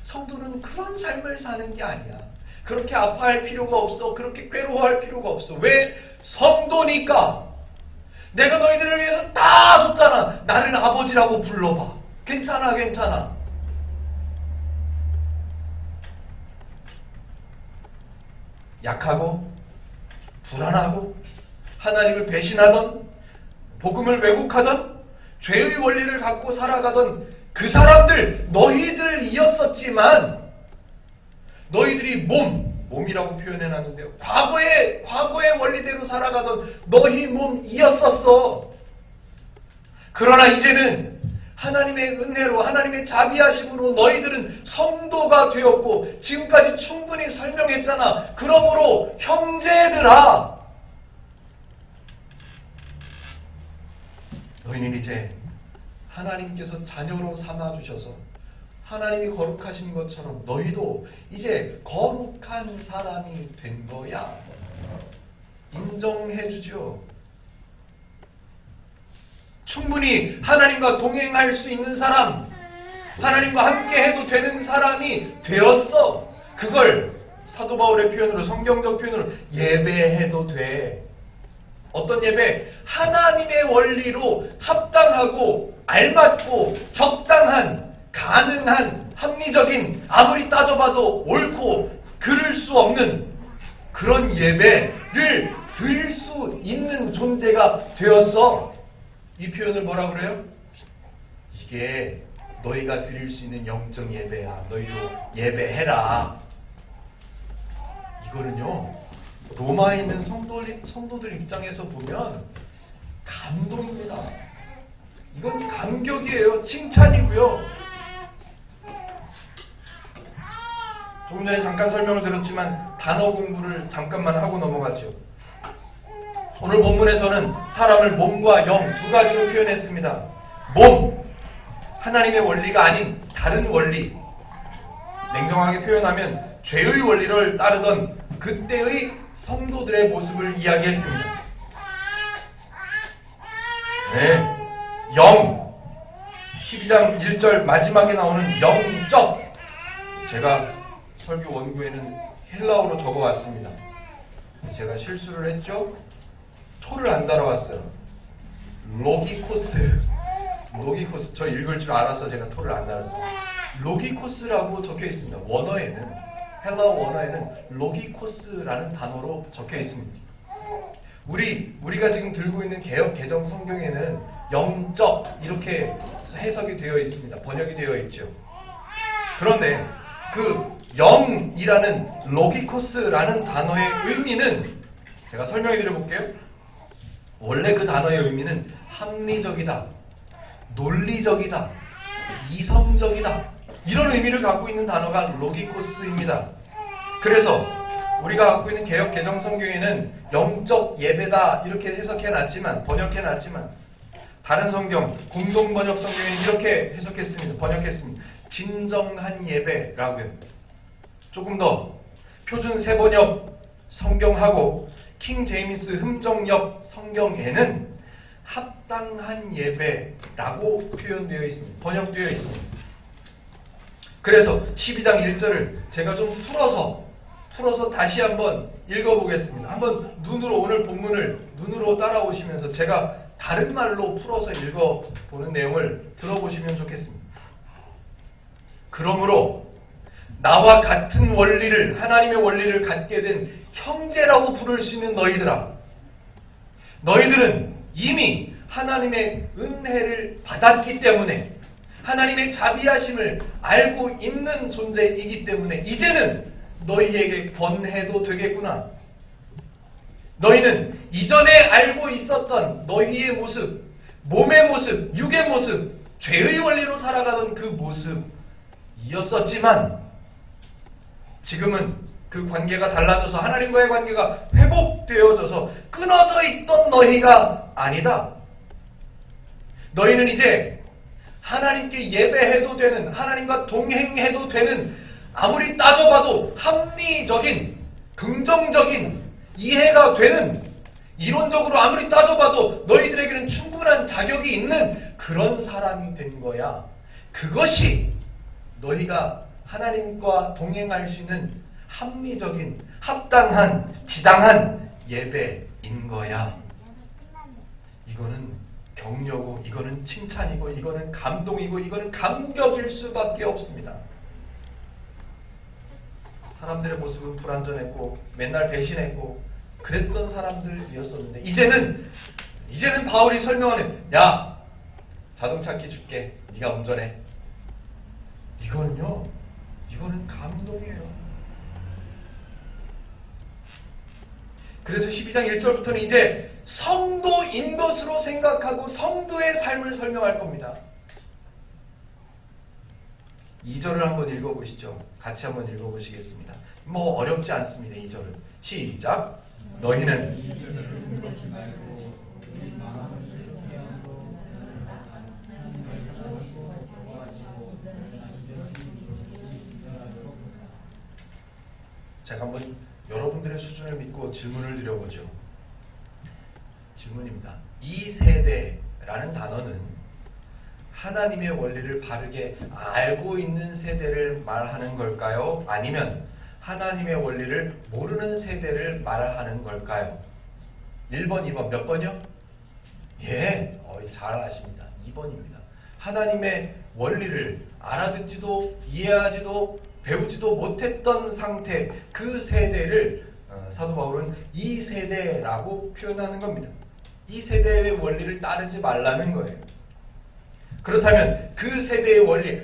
성도는 그런 삶을 사는 게 아니야. 그렇게 아파할 필요가 없어. 그렇게 괴로워할 필요가 없어. 왜? 성도니까. 내가 너희들을 위해서 다 줬잖아. 나를 아버지라고 불러봐. 괜찮아, 괜찮아. 약하고 불안하고 하나님을 배신하던 복음을 왜곡하던 죄의 원리를 갖고 살아가던 그 사람들, 너희들이었었지만 너희들이 몸이라고 표현해놨는데요. 과거의 원리대로 살아가던 너희 몸이었었어. 그러나 이제는 하나님의 은혜로 하나님의 자비하심으로 너희들은 성도가 되었고 지금까지 충분히 설명했잖아. 그러므로 형제들아, 너희는 이제 하나님께서 자녀로 삼아주셔서 하나님이 거룩하신 것처럼 너희도 이제 거룩한 사람이 된 거야. 인정해주죠. 충분히 하나님과 동행할 수 있는 사람, 하나님과 함께 해도 되는 사람이 되었어. 그걸 사도 바울의 표현으로, 성경적 표현으로 예배해도 돼. 어떤 예배? 하나님의 원리로 합당하고 알맞고 적당한, 가능한, 합리적인, 아무리 따져봐도 옳고 그를 수 없는 그런 예배를 드릴 수 있는 존재가 되었어. 이 표현을 뭐라 그래요? 이게 너희가 드릴 수 있는 영적 예배야. 너희도 예배해라. 이거는요, 로마에 있는 성도들 입장에서 보면 감동입니다. 이건 감격이에요. 칭찬이고요. 조금 전에 잠깐 설명을 드렸지만 단어 공부를 잠깐만 하고 넘어가죠. 오늘 본문에서는 사람을 몸과 영 두 가지로 표현했습니다. 몸, 하나님의 원리가 아닌 다른 원리. 냉정하게 표현하면 죄의 원리를 따르던 그때의 성도들의 모습을 이야기했습니다. 네, 영, 12장 1절 마지막에 나오는 영적. 제가 설교 원고에는 헬라어로 적어왔습니다. 제가 실수를 했죠? 토를 안 달아왔어요. 로기코스. 저 읽을 줄 알아서 제가 토를 안 달았어요. 로기코스라고 적혀 있습니다. 원어에는, 헬라어 원어에는 로기코스라는 단어로 적혀 있습니다. 우리가 지금 들고 있는 개역 개정 성경에는 영적 이렇게 해석이 되어 있습니다. 번역이 되어 있죠. 그런데 그 영이라는 로기코스라는 단어의 의미는 제가 설명해 드려볼게요. 원래 그 단어의 의미는 합리적이다, 논리적이다, 이성적이다, 이런 의미를 갖고 있는 단어가 로기코스입니다. 그래서 우리가 갖고 있는 개역 개정 성경에는 영적 예배다 이렇게 해석해놨지만, 번역해놨지만 다른 성경, 공동 번역 성경에는 이렇게 해석했습니다. 번역했습니다. 진정한 예배라고요. 조금 더 표준 세번역 성경하고 킹 제임스 흠정역 성경에는 합당한 예배라고 표현되어 있습니다. 번역되어 있습니다. 그래서 12장 1절을 제가 좀 풀어서 다시 한번 읽어보겠습니다. 한번 오늘 본문을 눈으로 따라오시면서 제가 다른 말로 풀어서 읽어보는 내용을 들어보시면 좋겠습니다. 그러므로 나와 같은 원리를, 하나님의 원리를 갖게 된 형제라고 부를 수 있는 너희들아, 너희들은 이미 하나님의 은혜를 받았기 때문에, 하나님의 자비하심을 알고 있는 존재이기 때문에 이제는 너희에게 권해도 되겠구나. 너희는 이전에 알고 있었던 너희의 모습, 몸의 모습, 육의 모습, 죄의 원리로 살아가던 그 모습이었었지만 지금은 그 관계가 달라져서 하나님과의 관계가 회복되어져서 끊어져 있던 너희가 아니다. 너희는 이제 하나님께 예배해도 되는, 하나님과 동행해도 되는, 아무리 따져봐도 합리적인, 긍정적인, 이해가 되는, 이론적으로 아무리 따져봐도 너희들에게는 충분한 자격이 있는 그런 사람이 된 거야. 그것이 너희가 하나님과 동행할 수 있는 합리적인, 합당한, 지당한 예배인 거야. 이거는 격려고, 이거는 칭찬이고, 이거는 감동이고, 이거는 감격일 수밖에 없습니다. 사람들의 모습은 불완전했고 맨날 배신했고 그랬던 사람들이었었는데 이제는 바울이 설명하는, 야, 자동차 키 줄게, 네가 운전해. 이거는 감동이에요. 그래서 12장 1절부터는 이제 성도인 것으로 생각하고 성도의 삶을 설명할 겁니다. 2절을 한번 읽어보시죠. 같이 한번 읽어보시겠습니다. 뭐 어렵지 않습니다. 2절은 시작. 너희는 제가 한번 여러분들의 수준을 믿고 질문을 드려보죠. 질문입니다. 이 세대라는 단어는 하나님의 원리를 바르게 알고 있는 세대를 말하는 걸까요? 아니면 하나님의 원리를 모르는 세대를 말하는 걸까요? 1번, 2번 몇 번이요? 예, 잘 아십니다. 2번입니다. 하나님의 원리를 알아듣지도 이해하지도 배우지도 못했던 상태, 그 세대를 사도 바울은 이 세대라고 표현하는 겁니다. 이 세대의 원리를 따르지 말라는 거예요. 그렇다면 그 세대의 원리,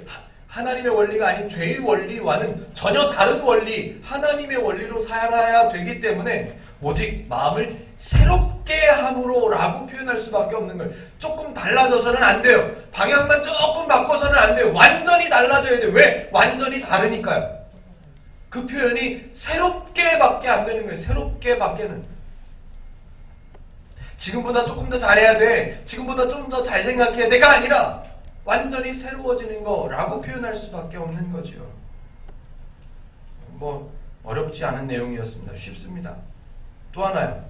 하나님의 원리가 아닌 죄의 원리와는 전혀 다른 원리, 하나님의 원리로 살아야 되기 때문에 오직 마음을 새롭게 함으로 라고 표현할 수밖에 없는 거예요. 조금 달라져서는 안 돼요. 방향만 조금 바꿔서는 안 돼요. 완전히 달라져야 돼요. 왜? 완전히 다르니까요. 그 표현이 새롭게밖에 안 되는 거예요. 새롭게밖에는. 지금보다 조금 더 잘해야 돼. 지금보다 좀 더 잘 생각해야 돼가 아니라 완전히 새로워지는 거라고 표현할 수밖에 없는 거죠. 뭐 어렵지 않은 내용이었습니다. 쉽습니다. 또 하나요.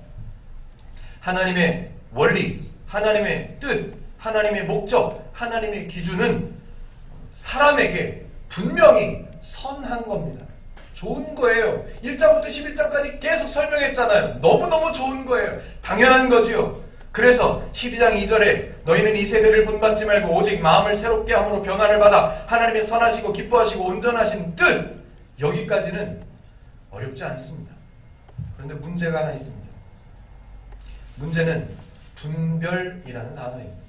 하나님의 원리, 하나님의 뜻, 하나님의 목적, 하나님의 기준은 사람에게 분명히 선한 겁니다. 좋은 거예요. 1장부터 11장까지 계속 설명했잖아요. 너무너무 좋은 거예요. 당연한 거지요. 그래서 12장 2절에 너희는 이 세대를 본받지 말고 오직 마음을 새롭게 함으로 변화를 받아 하나님의 선하시고 기뻐하시고 온전하신 뜻, 여기까지는 어렵지 않습니다. 그런데 문제가 하나 있습니다. 문제는 분별이라는 단어입니다.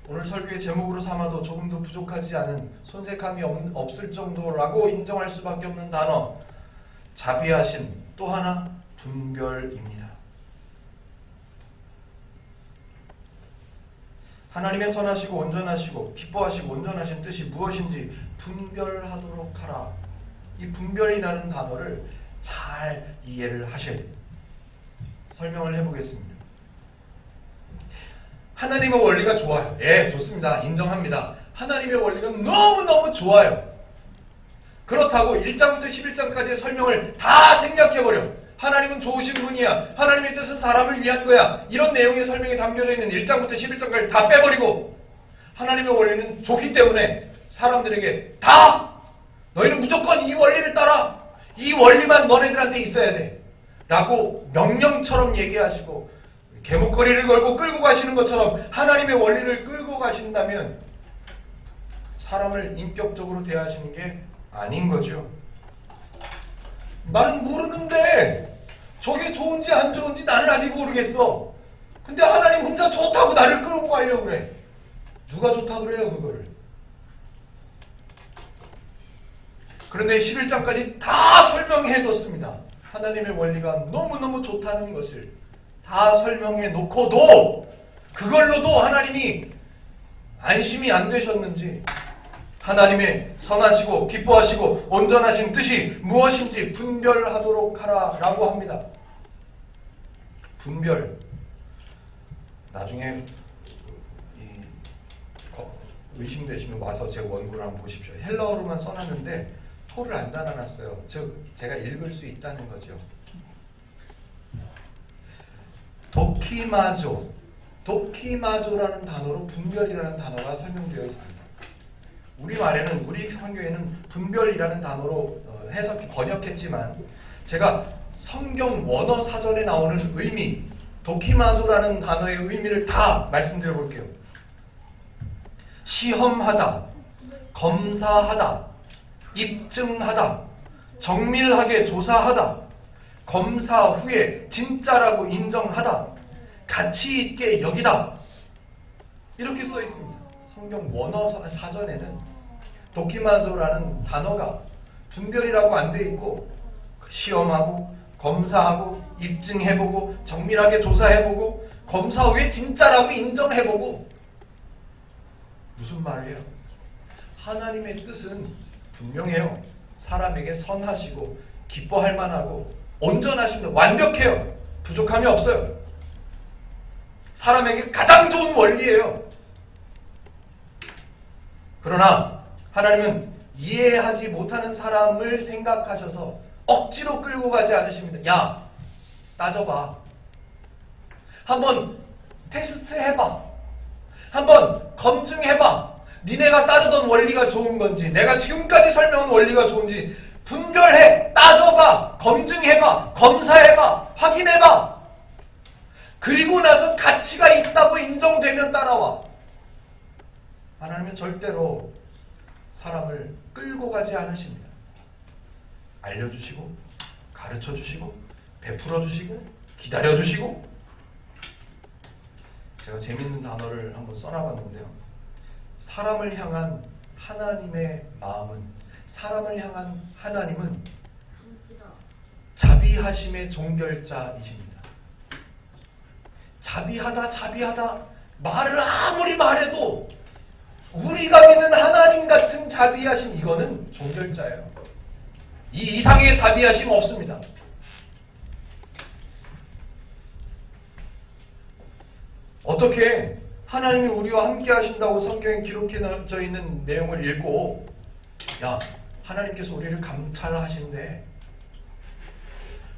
오늘 설교의 제목으로 삼아도 조금도 부족하지 않은, 손색함이 없을 정도라고 인정할 수밖에 없는 단어, 자비하심, 또 하나 분별입니다. 하나님의 선하시고 온전하시고 기뻐하시고 온전하신 뜻이 무엇인지 분별하도록 하라. 이 분별이라는 단어를 잘 이해를 하셔야 됩니다. 설명을 해보겠습니다. 하나님의 원리가 좋아요. 예, 좋습니다. 인정합니다. 하나님의 원리가 너무너무 좋아요. 그렇다고 1장부터 11장까지의 설명을 다 생략해버려. 하나님은 좋으신 분이야. 하나님의 뜻은 사람을 위한 거야. 이런 내용의 설명이 담겨져 있는 1장부터 11장까지 다 빼버리고 하나님의 원리는 좋기 때문에 사람들에게 다 너희는 무조건 이 원리를 따라. 이 원리만 너네들한테 있어야 돼. 라고 명령처럼 얘기하시고 개목걸이를 걸고 끌고 가시는 것처럼 하나님의 원리를 끌고 가신다면 사람을 인격적으로 대하시는 게 아닌 거죠. 나는 모르는데 저게 좋은지 안 좋은지 나는 아직 모르겠어. 근데 하나님 혼자 좋다고 나를 끌고 가려고 그래. 누가 좋다고 그래요, 그거를? 그런데 11장까지 다 설명해 줬습니다. 하나님의 원리가 너무너무 좋다는 것을 다 설명해 놓고도 그걸로도 하나님이 안심이 안 되셨는지 하나님의 선하시고 기뻐하시고 온전하신 뜻이 무엇인지 분별하도록 하라라고 합니다. 분별. 나중에 의심되시면 와서 제 원고를 한번 보십시오. 헬라어로만 써놨는데 토를 안 달아놨어요. 즉 제가 읽을 수 있다는 거죠. 도키마조라는 단어로 분별이라는 단어가 설명되어 있습니다. 우리말에는, 우리 성경에는 분별이라는 단어로 번역했지만 제가 성경 원어 사전에 나오는 의미, 도키마조라는 단어의 의미를 다 말씀드려 볼게요. 시험하다, 검사하다, 입증하다, 정밀하게 조사하다, 검사 후에 진짜라고 인정하다, 가치 있게 여기다, 이렇게 써 있습니다. 성경 원어 사전에는 도키마조라는 단어가 분별이라고 안 돼 있고 시험하고 검사하고 입증해보고 정밀하게 조사해보고 검사 후에 진짜라고 인정해보고. 무슨 말이에요? 하나님의 뜻은 분명해요. 사람에게 선하시고 기뻐할 만하고 온전하십니다. 완벽해요. 부족함이 없어요. 사람에게 가장 좋은 원리예요. 그러나 하나님은 이해하지 못하는 사람을 생각하셔서 억지로 끌고 가지 않으십니다. 야, 따져봐. 한번 테스트 해봐. 한번 검증해봐. 니네가 따르던 원리가 좋은 건지, 내가 지금까지 설명한 원리가 좋은지 분별해, 따져봐, 검증해봐, 검사해봐, 확인해봐. 그리고 나서 가치가 있다고 인정되면 따라와. 하나님은 절대로 사람을 끌고 가지 않으십니다. 알려주시고, 가르쳐주시고, 베풀어주시고, 기다려주시고. 제가 재밌는 단어를 한번 써놔봤는데요. 사람을 향한 하나님의 마음은, 사람을 향한 하나님은 자비하심의 종결자이십니다. 자비하다 말을 아무리 말해도 우리가 믿는 하나님 같은 자비하심, 이거는 종결자예요. 이 이상의 자비하심 없습니다. 어떻게 하나님이 우리와 함께 하신다고 성경에 기록해져 있는 내용을 읽고, 야, 하나님께서 우리를 감찰하신대,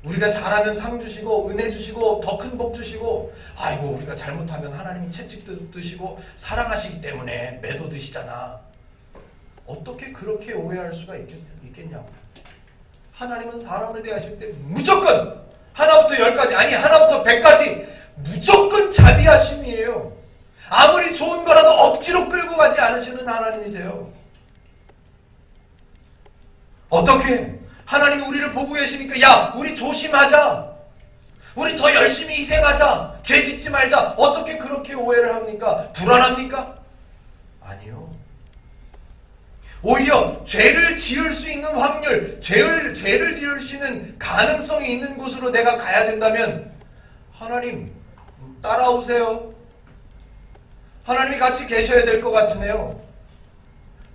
우리가 잘하면 상 주시고 은혜 주시고 더 큰 복 주시고, 아이고 우리가 잘못하면 하나님이 채찍 드시고 사랑하시기 때문에 매도 드시잖아. 어떻게 그렇게 오해할 수가 있겠냐고. 하나님은 사람을 대하실 때 무조건 하나부터 10까지, 아니 하나부터 100까지 무조건 자비하심이에요. 아무리 좋은 거라도 억지로 끌고 가지 않으시는 하나님이세요. 어떻게 하나님이 우리를 보고 계시니까 야, 우리 조심하자, 우리 더 열심히 희생하자, 죄 짓지 말자, 어떻게 그렇게 오해를 합니까? 불안합니까? 아니요. 오히려 죄를 지을 수 있는 확률, 죄를 지을 수 있는 가능성이 있는 곳으로 내가 가야 된다면 하나님 따라오세요. 하나님이 같이 계셔야 될 것 같으네요.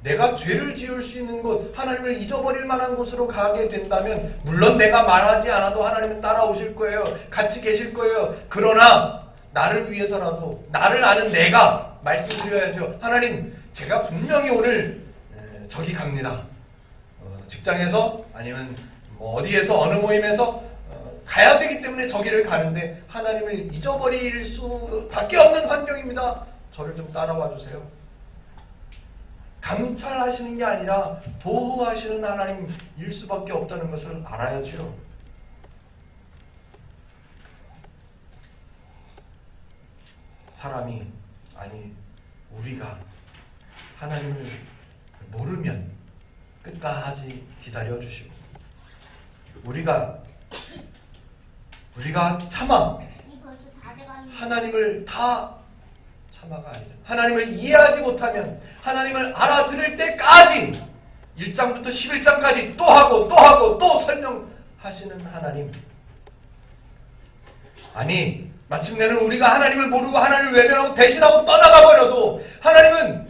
내가 죄를 지을 수 있는 곳, 하나님을 잊어버릴 만한 곳으로 가게 된다면 물론 내가 말하지 않아도 하나님은 따라오실 거예요. 같이 계실 거예요. 그러나 나를 위해서라도, 나를 아는 내가 말씀드려야죠. 하나님, 제가 분명히 오늘 저기 갑니다. 직장에서 아니면 어디에서 어느 모임에서 가야 되기 때문에 저기를 가는데 하나님을 잊어버릴 수밖에 없는 환경입니다. 저를 좀 따라와 주세요. 감찰하시는 게 아니라 보호하시는 하나님일 수밖에 없다는 것을 알아야죠. 사람이, 아니 우리가 하나님을 모르면 끝까지 기다려주시고 우리가 참아 하나님을 다 참아가 아니라 하나님을 이해하지 못하면 하나님을 알아들을 때까지 1장부터 11장까지 또 하고 또 하고 또 설명하시는 하나님. 아니 마침내는 우리가 하나님을 모르고 하나님을 외면하고 배신하고 떠나가 버려도 하나님은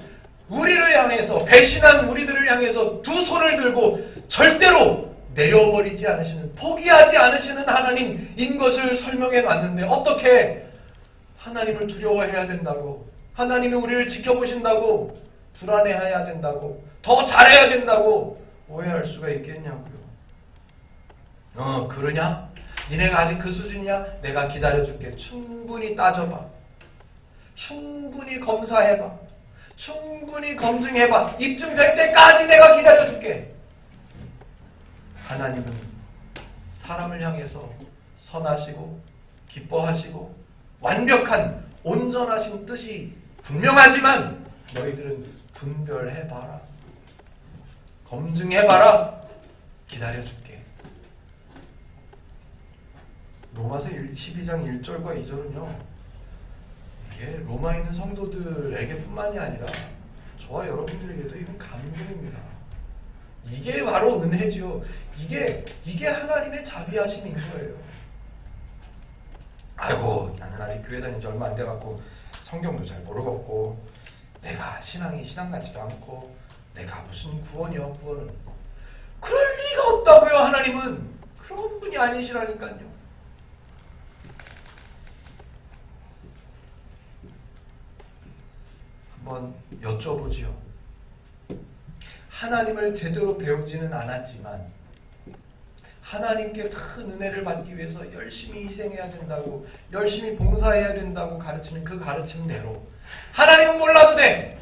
우리를 향해서 배신한 우리들을 향해서 두 손을 들고 절대로 내려버리지 않으시는 포기하지 않으시는 하나님인 것을 설명해 놨는데 어떻게 하나님을 두려워해야 된다고 하나님이 우리를 지켜보신다고 불안해해야 된다고 더 잘해야 된다고 오해할 수가 있겠냐고요. 그러냐? 니네가 아직 그 수준이야? 내가 기다려줄게. 충분히 따져봐. 충분히 검사해봐. 충분히 검증해봐. 입증될 때까지 내가 기다려줄게. 하나님은 사람을 향해서 선하시고 기뻐하시고 완벽한 온전하신 뜻이 분명하지만 너희들은 분별해봐라. 검증해봐라. 기다려줄게. 로마서 12장 1절과 2절은요. 이게 로마에 있는 성도들에게 뿐만이 아니라 저와 여러분들에게도 이건 감동입니다. 이게 바로 은혜지요. 이게 하나님의 자비하심인 거예요. 아이고 나는 아직 교회 다닌 지 얼마 안 돼갖고 성경도 잘 모르겠고 내가 신앙이 신앙 같지도 않고 내가 무슨 구원이야 구원은. 그럴 리가 없다고요. 하나님은 그런 분이 아니시라니까요. 한번 여쭤보지요. 하나님을 제대로 배우지는 않았지만 하나님께 큰 은혜를 받기 위해서 열심히 희생해야 된다고 열심히 봉사해야 된다고 가르치는 그 가르침대로 하나님은 몰라도 돼.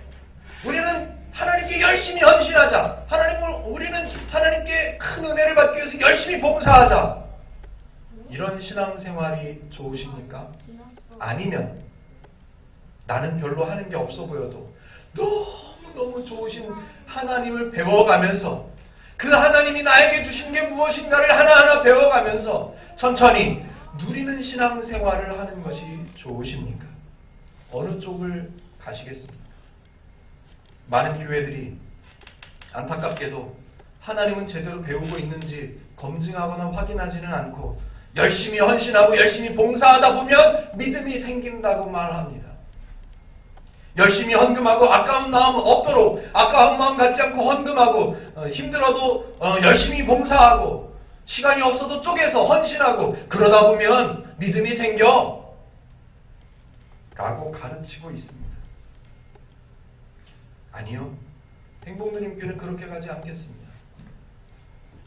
우리는 하나님께 열심히 헌신하자. 우리는 하나님께 큰 은혜를 받기 위해서 열심히 봉사하자. 이런 신앙생활이 좋으십니까? 아니면 나는 별로 하는 게 없어 보여도 너무 좋으신 하나님을 배워가면서 그 하나님이 나에게 주신 게 무엇인가를 하나하나 배워가면서 천천히 누리는 신앙생활을 하는 것이 좋으십니까? 어느 쪽을 가시겠습니까? 많은 교회들이 안타깝게도 하나님은 제대로 배우고 있는지 검증하거나 확인하지는 않고 열심히 헌신하고 열심히 봉사하다 보면 믿음이 생긴다고 말합니다. 열심히 헌금하고 아까운 마음 없도록 아까운 마음 갖지 않고 헌금하고 힘들어도 열심히 봉사하고 시간이 없어도 쪼개서 헌신하고 그러다 보면 믿음이 생겨 라고 가르치고 있습니다. 아니요. 행복누님교회는 그렇게 가지 않겠습니다.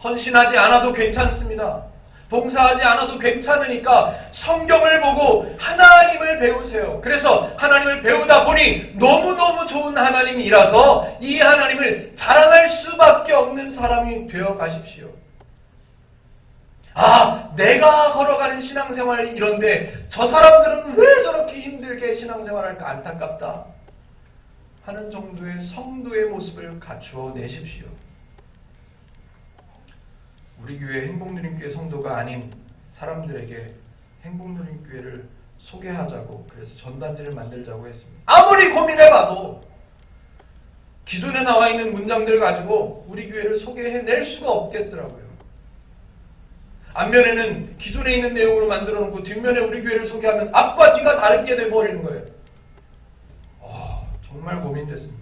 헌신하지 않아도 괜찮습니다. 봉사하지 않아도 괜찮으니까 성경을 보고 하나님을 배우세요. 그래서 하나님을 배우다 보니 너무너무 좋은 하나님이라서 이 하나님을 자랑할 수밖에 없는 사람이 되어 가십시오. 아, 내가 걸어가는 신앙생활이 이런데 저 사람들은 왜 저렇게 힘들게 신앙생활할까 안타깝다 하는 정도의 성도의 모습을 갖추어 내십시오. 우리 교회 행복누림교회 성도가 아닌 사람들에게 행복누림교회를 소개하자고 그래서 전단지를 만들자고 했습니다. 아무리 고민해봐도 기존에 나와 있는 문장들 가지고 우리 교회를 소개해낼 수가 없겠더라고요. 앞면에는 기존에 있는 내용으로 만들어 놓고 뒷면에 우리 교회를 소개하면 앞과 뒤가 다르게 돼버리는 거예요. 정말 고민됐습니다.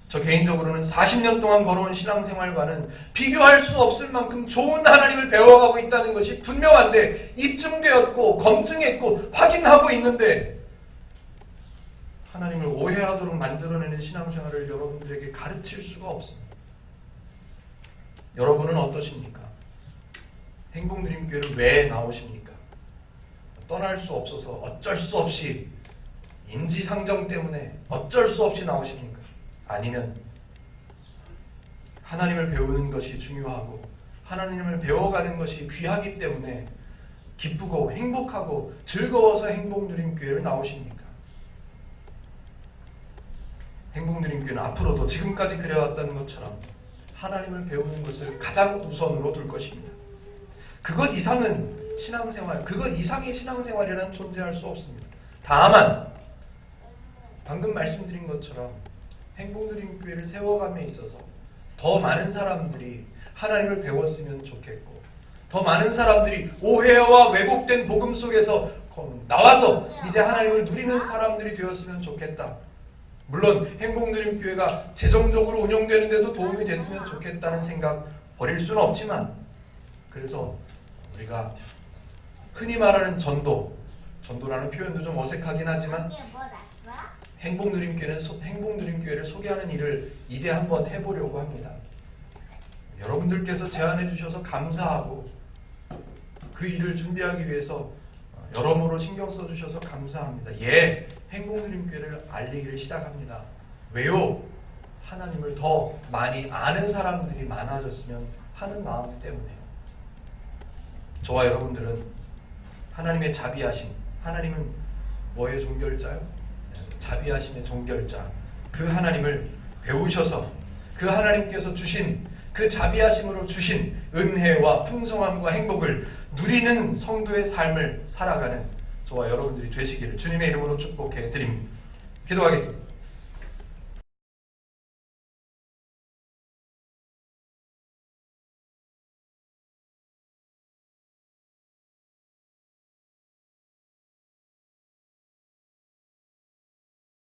저 개인적으로는 40년 동안 걸어온 신앙생활과는 비교할 수 없을 만큼 좋은 하나님을 배워가고 있다는 것이 분명한데 입증되었고 검증했고 확인하고 있는데 하나님을 오해하도록 만들어내는 신앙생활을 여러분들에게 가르칠 수가 없습니다. 여러분은 어떠십니까? 행복누림교회를 왜 나오십니까? 떠날 수 없어서 어쩔 수 없이 인지상정 때문에 어쩔 수 없이 나오십니까? 아니면 하나님을 배우는 것이 중요하고 하나님을 배워가는 것이 귀하기 때문에 기쁘고 행복하고 즐거워서 행복누림교회를 나오십니까? 행복누림교회는 앞으로도 지금까지 그래왔던 것처럼 하나님을 배우는 것을 가장 우선으로 둘 것입니다. 그것 이상은 신앙생활, 그것 이상의 신앙생활이란 존재할 수 없습니다. 다만 방금 말씀드린 것처럼 행복누림교회를 세워감에 있어서 더 많은 사람들이 하나님을 배웠으면 좋겠고, 더 많은 사람들이 오해와 왜곡된 복음 속에서 나와서 이제 하나님을 누리는 사람들이 되었으면 좋겠다. 물론 행복누림교회가 재정적으로 운영되는데도 도움이 됐으면 좋겠다는 생각 버릴 수는 없지만, 그래서 우리가 흔히 말하는 전도라는 표현도 좀 어색하긴 하지만 행복누림교회를 소개하는 일을 이제 한번 해보려고 합니다. 여러분들께서 제안해 주셔서 감사하고 그 일을 준비하기 위해서 여러모로 신경 써주셔서 감사합니다. 예, 행복누림교회를 알리기를 시작합니다. 왜요? 하나님을 더 많이 아는 사람들이 많아졌으면 하는 마음 때문에요. 저와 여러분들은 하나님의 자비하심, 하나님은 뭐의 종결자요? 자비하심의 종결자, 그 하나님을 배우셔서 그 하나님께서 주신 그 자비하심으로 주신 은혜와 풍성함과 행복을 누리는 성도의 삶을 살아가는 저와 여러분들이 되시기를 주님의 이름으로 축복해 드립니다. 기도하겠습니다.